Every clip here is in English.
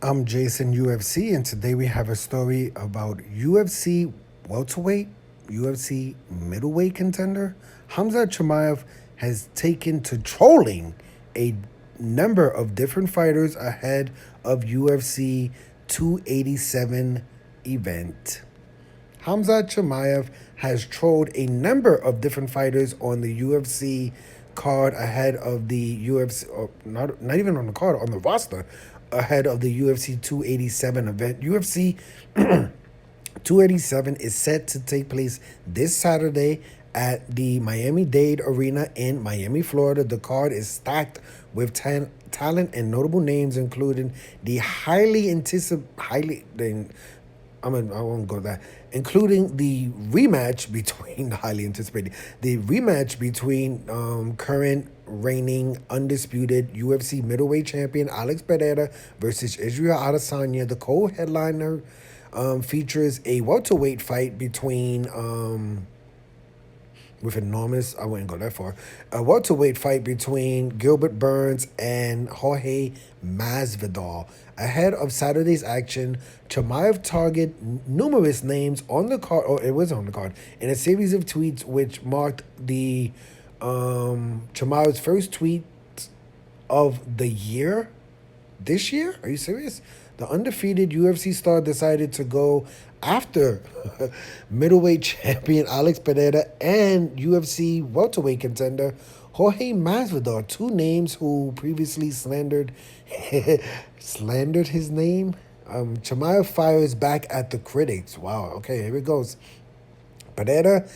I'm Jason UFC, and today we have a story about UFC welterweight, UFC middleweight contender. Khamzat Chimaev has taken to trolling a number of different fighters ahead of UFC 287 event. Khamzat Chimaev has trolled a number of different fighters on the UFC card ahead of the UFC, or not even on the card, on the roster ahead of the UFC 287 event. UFC 287 is set to take place this Saturday at the Miami-Dade Arena in Miami, Florida. The card is stacked with talent and notable names, including the I won't go that. Including the rematch between highly anticipated, the rematch between current reigning undisputed UFC middleweight champion Alex Pereira versus Israel Adesanya. The co-headliner features a welterweight fight between with enormous, I wouldn't go that far, a welterweight fight between Gilbert Burns and Jorge Masvidal. Ahead of Saturday's action, Chimaev targeted numerous names on the card, or it was on the card, in a series of tweets which marked the Chimaev's first tweet of the year. This year? Are you serious? The undefeated UFC star decided to go after middleweight champion Alex Pereira and UFC welterweight contender Jorge Masvidal, two names who previously slandered his name. Chimaev fires back at the critics. Wow. Okay, here it goes. Pereira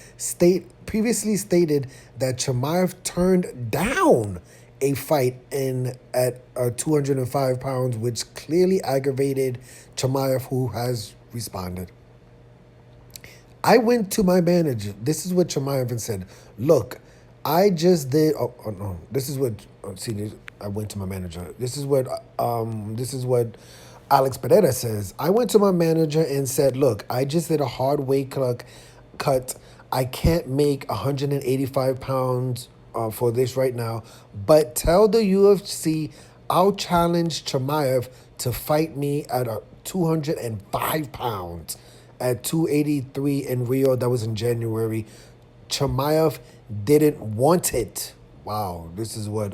previously stated that Chimaev turned down a fight at 205 pounds, which clearly aggravated Chimaev, who has responded. I went to my manager. This is what Chimaev said. Look, I just did. Oh no. This is what. I went to my manager. This is what. Alex Pereira says. I went to my manager and said, "Look, I just did a hard weight cut. I can't make 185 pounds for this right now. But tell the UFC I'll challenge Chimaev to fight me at 205 pounds at 283 in Rio. That was in January. Chimaev didn't want it." Wow, this is what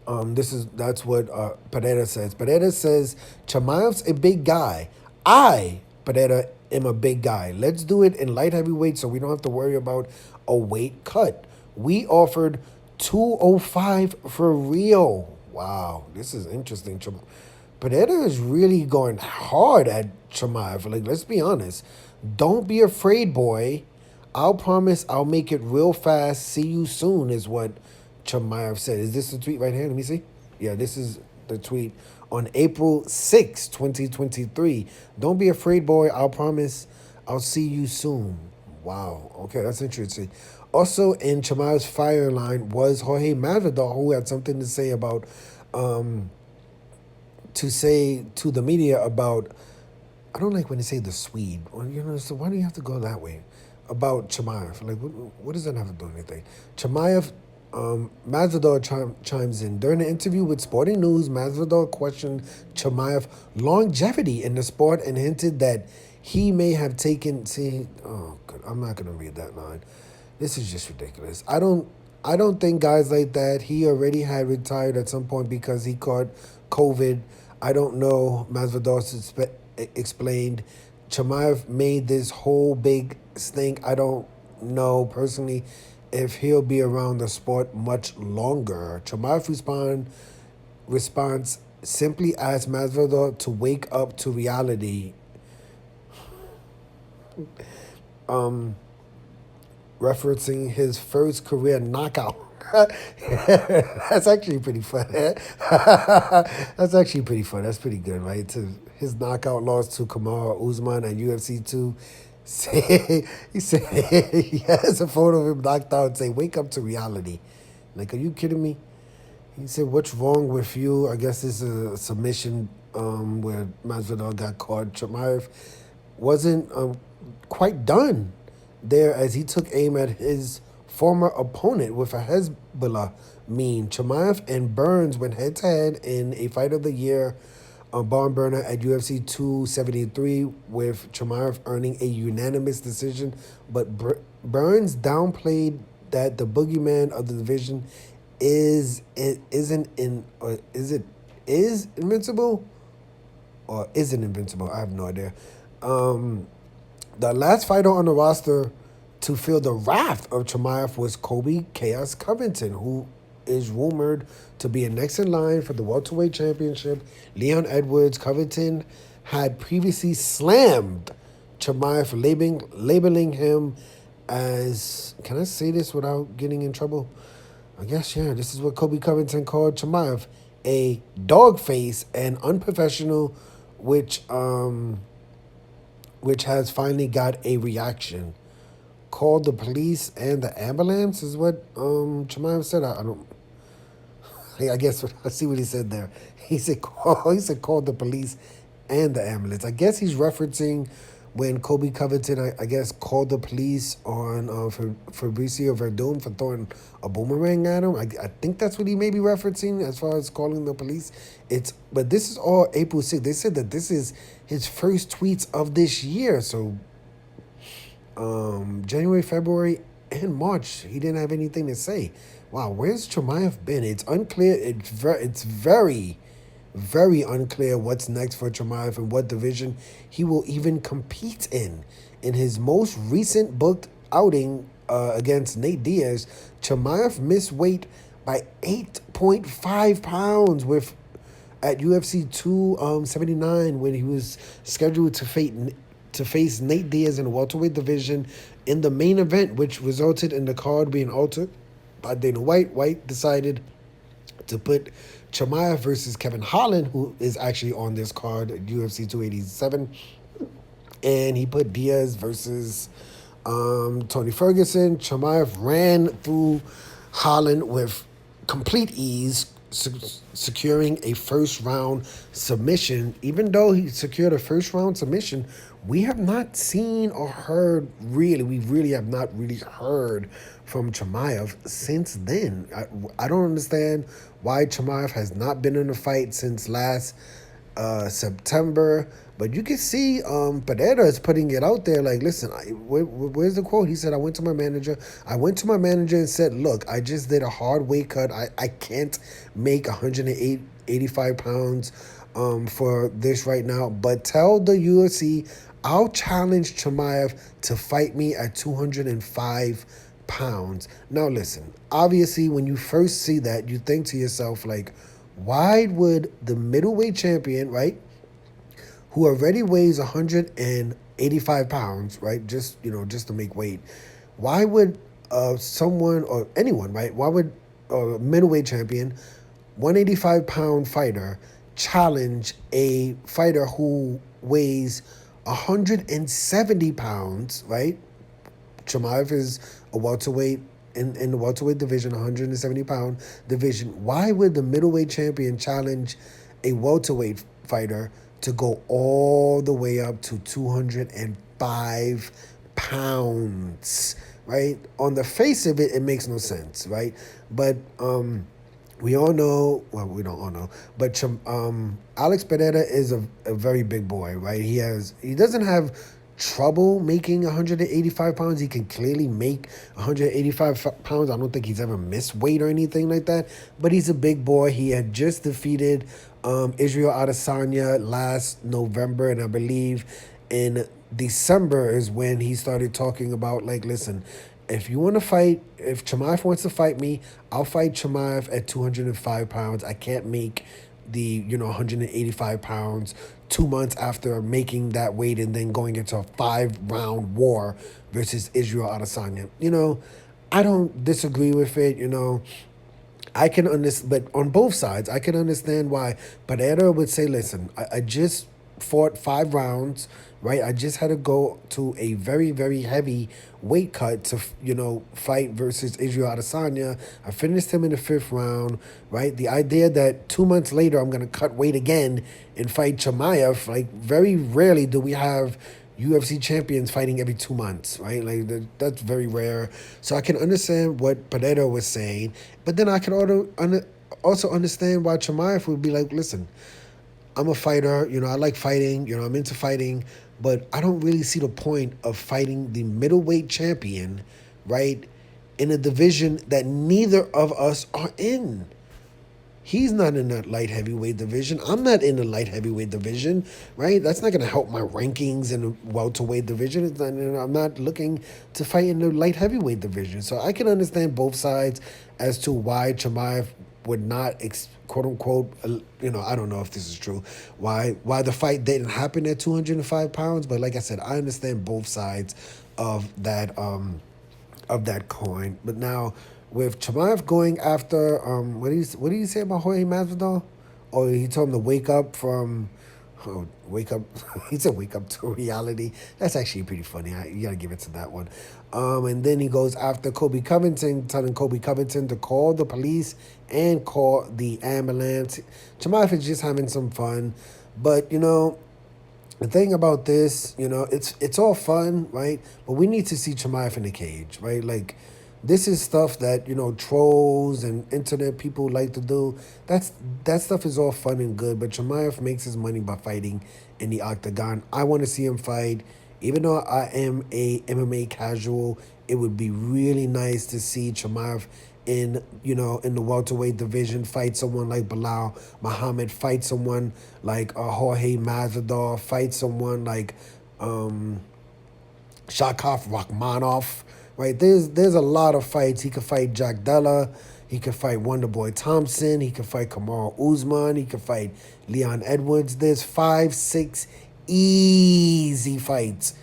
that's what Pereira says. Pereira says Chimaev's a big guy. Pereira, am a big guy. Let's do it in light heavyweight so we don't have to worry about a weight cut. We offered 205 for Rio. Wow, this is interesting. Pereira is really going hard at Chimaev. Like, let's be honest. Don't be afraid, boy. I'll promise I'll make it real fast. See you soon is what Chimaev said. Is this the tweet right here? Let me see. Yeah, this is the tweet on April 6, 2023. Don't be afraid, boy. I'll promise I'll see you soon. Wow. Okay, that's interesting. Also in Chimaev's fire line was Jorge Masvidal, who had something to say about to say to the media about, I don't like when they say the Swede. So why do you have to go that way? About Chimaev. Like, what does that have to do with anything? Masvidal chimes in. During an interview with Sporting News, Masvidal questioned Chimaev's longevity in the sport and hinted that he may have taken... I'm not going to read that line. This is just ridiculous. I don't think guys like that. He already had retired at some point because he caught COVID. I don't know. Masvidal explained. Chimaev made this whole big stink. I don't know personally if he'll be around the sport much longer. Chimaev response simply asked Masvidal to wake up to reality. Referencing his first career knockout. That's actually pretty fun. That's actually pretty fun. That's pretty good, right? His knockout loss to Kamaru Usman at UFC 2. He said he has a photo of him knocked out and say, "Wake up to reality." Like, are you kidding me? He said, "What's wrong with you?" I guess this is a submission where Masvidal got caught. Chimaev wasn't quite done there as he took aim at his former opponent with a Hezbollah mean. Chimaev and Burns went head to head in a fight of the year barn burner at UFC 273, with Chimaev earning a unanimous decision. But Burns downplayed that the boogeyman of the division isn't in, or is invincible or isn't invincible. I have no idea. The last fighter on the roster to feel the wrath of Chimaev was Colby Chaos Covington, who is rumored to be next in line for the welterweight championship. Leon Edwards. Covington had previously slammed Chimaev, labeling him as, can I say this without getting in trouble? I guess, yeah, this is what Colby Covington called Chimaev, a dog face and unprofessional, which has finally got a reaction. Called the police and the ambulance is what Chimaev said. I don't. I guess I see what he said there. He said called the police and the ambulance. I guess he's referencing when Colby Covington, I guess, called the police on Fabricio Verdum for throwing a boomerang at him. I think that's what he may be referencing as far as calling the police. But this is all April 6th. They said that this is his first tweets of this year. So January, February, and March, he didn't have anything to say. Wow, where's Chimaev been? It's unclear. It's very, very unclear what's next for Chimaev and what division he will even compete in. In his most recent booked outing against Nate Diaz, Chimaev missed weight by 8.5 pounds at UFC 279 when he was scheduled to face Nate Diaz in the welterweight division in the main event, which resulted in the card being altered by Dana White. White decided to put Chimaev versus Kevin Holland, who is actually on this card at UFC 287, and he put Diaz versus Tony Ferguson. Chimaev ran through Holland with complete ease, securing a first-round submission. Even though he secured a first-round submission, we have not seen or heard, we really have not really heard from Chimaev since then. I don't understand why Chimaev has not been in a fight since last September. But you can see Pereira is putting it out there like, listen, where's the quote? He said, I went to my manager and said, look, I just did a hard weight cut. I can't make 185 pounds for this right now. But tell the UFC I'll challenge Chimaev to fight me at 205 pounds. Now, listen, obviously, when you first see that, you think to yourself, like, why would the middleweight champion, right, who already weighs 185 pounds, right, just to make weight, why would someone or anyone, right, why would a middleweight champion, 185-pound fighter, challenge a fighter who weighs 170 pounds, right? Chimaev is a welterweight in the welterweight division, 170-pound division. Why would the middleweight champion challenge a welterweight fighter to go all the way up to 205 pounds, right? On the face of it, it makes no sense, right? But we all know, well, we don't all know, but Alex Pereira is a very big boy, right? He doesn't have trouble making 185 pounds. He can clearly make 185 pounds. I don't think he's ever missed weight or anything like that, but he's a big boy. He had just defeated Israel Adesanya last November, and I believe in December is when he started talking about, like, listen, if you want to fight, if Chimaev wants to fight me, I'll fight Chimaev at 205 pounds. I can't make the 185 pounds 2 months after making that weight and then going into a 5-round war versus Israel Adesanya. I don't disagree with it. I can understand, but on both sides, I can understand why Pereira would say, listen, I just fought 5 rounds, right? I just had to go to a very, very heavy weight cut to, fight versus Israel Adesanya. I finished him in the 5th round, right? The idea that 2 months later I'm going to cut weight again and fight Chimaev, like, very rarely do we have UFC champions fighting every 2 months, right? Like that's very rare. So I can understand what Pereira was saying, but then I can also understand why Chimaev would be like, listen, I'm a fighter, I like fighting, I'm into fighting, but I don't really see the point of fighting the middleweight champion, right, in a division that neither of us are in. He's not in the light heavyweight division. I'm not in the light heavyweight division, right? That's not going to help my rankings in the welterweight division. It's not, I'm not looking to fight in the light heavyweight division. So I can understand both sides as to why Chimaev would not, quote unquote, I don't know if this is true, why the fight didn't happen at 205 pounds. But like I said, I understand both sides of that coin. But now with Chimaev going after what did he say about Jorge Masvidal? Oh, he told him to wake up from wake up. He said wake up to reality. That's actually pretty funny. You gotta give it to that one. And then he goes after Colby Covington, telling Colby Covington to call the police and call the ambulance. Chimaev is just having some fun, but the thing about this, it's all fun, right? But we need to see Chimaev in the cage, right? Like, this is stuff that, trolls and internet people like to do. That stuff is all fun and good, but Chimaev makes his money by fighting in the octagon. I want to see him fight. Even though I am a MMA casual, it would be really nice to see Chimaev in the welterweight division, fight someone like Bilal Muhammad, fight someone like Jorge Masvidal, fight someone like Shakov Rachmanov, right? There's a lot of fights. He could fight Jack Della, he could fight Wonderboy Thompson, he could fight Kamaru Usman, he could fight Leon Edwards. There's 5-6 easy fights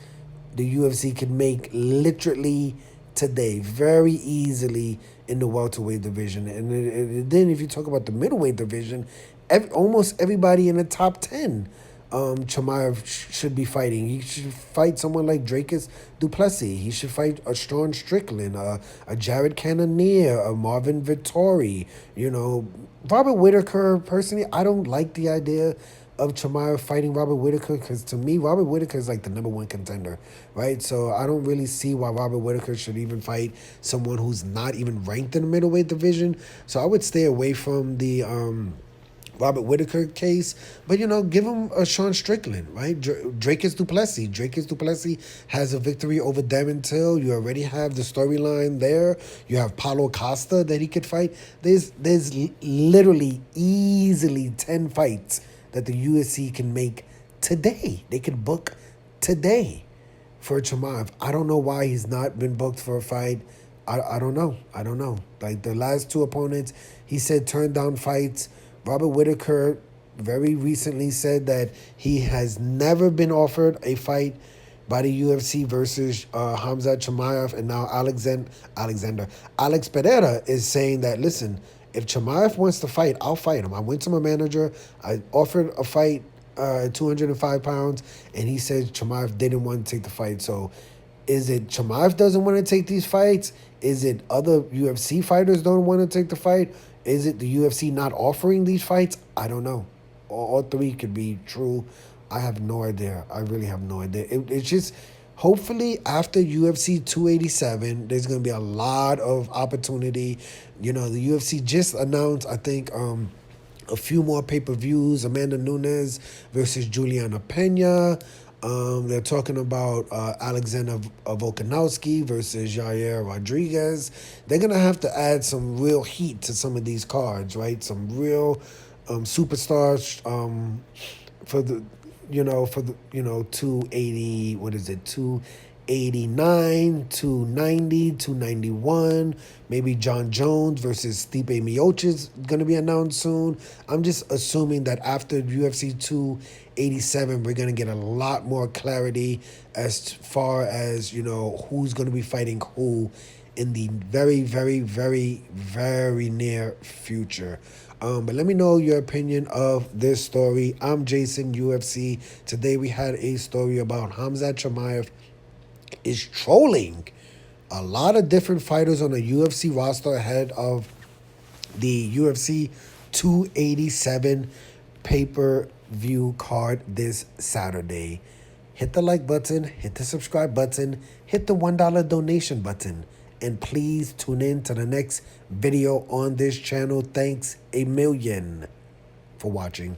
the UFC can make literally today, very easily in the welterweight division. And then if you talk about the middleweight division, almost everybody in the top 10 Chimaev should be fighting. He should fight someone like Dracus Duplessis. He should fight a Sean Strickland, a Jared Cannonier, a Marvin Vittori. Robert Whittaker, personally, I don't like the idea of Chimaev fighting Robert Whittaker, because to me, Robert Whittaker is like the #1 contender, right? So I don't really see why Robert Whittaker should even fight someone who's not even ranked in the middleweight division. So I would stay away from the Robert Whittaker case, but give him a Sean Strickland, right? Dracus Duplessis. Dracus Duplessis has a victory over Darren Till. You already have the storyline there. You have Paulo Costa that he could fight. There's literally easily 10 fights that the UFC can make today. They could book today for Chimaev. I don't know why he's not been booked for a fight. I don't know. Like the last two opponents, he said turned down fights. Robert Whittaker very recently said that he has never been offered a fight by the UFC versus Khamzat Chimaev, and now Alex Pereira is saying that, listen, if Chimaev wants to fight, I'll fight him. I went to my manager. I offered a fight at 205 pounds, and he said Chimaev didn't want to take the fight. So is it Chimaev doesn't want to take these fights? Is it other UFC fighters don't want to take the fight? Is it the UFC not offering these fights? I don't know. All three could be true. I have no idea. I really have no idea. It's just, hopefully after UFC 287, there's going to be a lot of opportunity. The UFC just announced, I think, a few more pay-per-views. Amanda Nunes versus Juliana Pena. They're talking about Alexander Volkanovski versus Jair Rodriguez. They're going to have to add some real heat to some of these cards, right? Some real superstars for the 280, what is it, 289, 290, 291. Maybe John Jones versus Stipe Miocic is going to be announced soon. I'm just assuming that after UFC 287, we're going to get a lot more clarity as far as, who's going to be fighting who in the very, very, very, very near future. But let me know your opinion of this story. I'm Jason, UFC. Today we had a story about Khamzat Chimaev is trolling a lot of different fighters on the UFC roster ahead of the UFC 287 pay-per-view card this Saturday. hit the like button, hit the subscribe button, hit the $1 donation button, and please tune in to the next video on this channel. Thanks a million for watching.